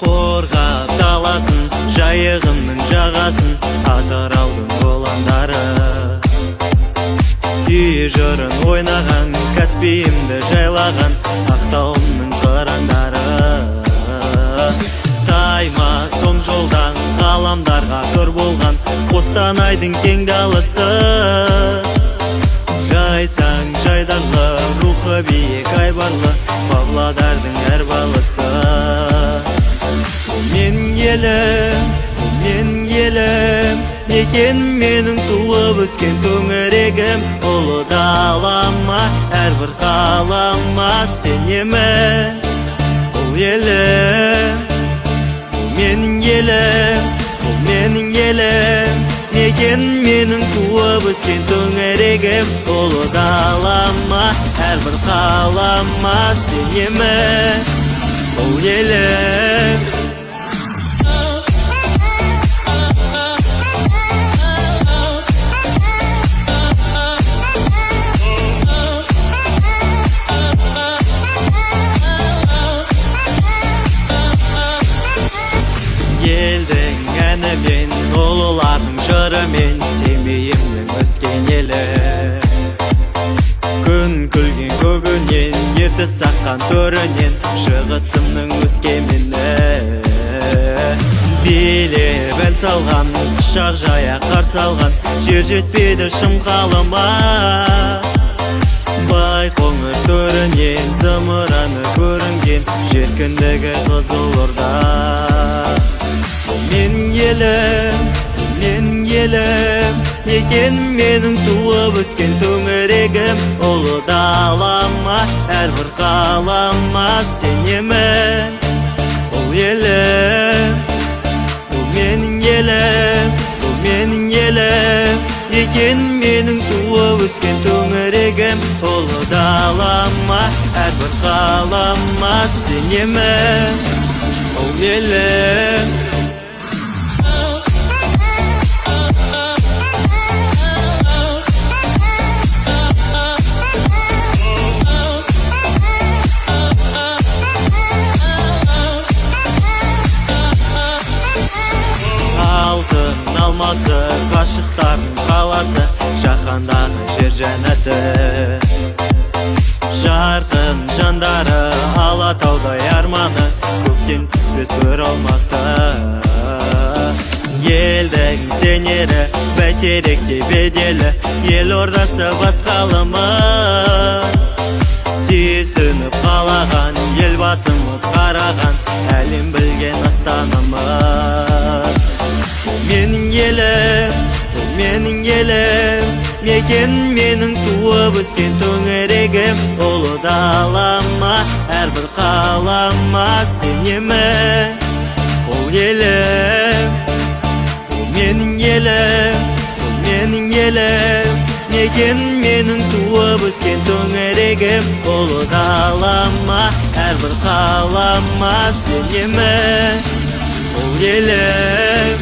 Қорғап даласын, жайығымның жағасын, Атыраудың оландары. Үй жырын ойнаған, Каспийімді жайлаған, Ақтауымның қырандары. Тайма соң жолдан, ғаламдарға көр болған, Қостанайдың кең даласы. Жайсаң жайдарлы, рухы биік айбарлы, Павлодардың әр баласы. Мен елім, екен менің туып өскен төңірегім. Ұлы далама, әрбір қалама сенемін. Бұл елім, менің елім, екен менің туып өскен төңірегім. Ұлы далама, әрбір қалама сенемін. Бұл елім. Елдің әнімен, ұлылардың жырымен, Семейімнің өскен елі. Күн күлген көгінен, ертіс аққан төрінен, Шығысымның өскемені. Билеп ән салған, құшақ жая қарсы алған, Жер жетпеді шым қалыма. Байқоңыр төрінен, зымыраны көрінген, Жеркіндегі Қызылорда. Менің елім, екен менің туып өскен төңірегім. Ұлы далама, әрбір қалама сенемін. Бұл елім, менің елім, екен менің туып өскен төңірегім. Ұлы далама, әрбір қалама сенемін. Бұл елім. Алтын алмасы, ғашықтардың қаласы, Жаһандағы жер жәннаты. Жарқын жандары, Алатаудай арманы, Көктен түспес өр алматы. Елдің сенері, бәйтеректей беделі, Елордасы басқалымыз. Сүйсініп қалаған, елбасымыз қараған, әлем білген астанамыз. Менің елім, екен менің туып өскен төңірегім. Ұлы далама, әрбір қалама сенемін. Бұл елім, менің елім, екен менің туып өскен төңірегім. Ұлы далама, әрбір қалама сенемін. Бұл елім.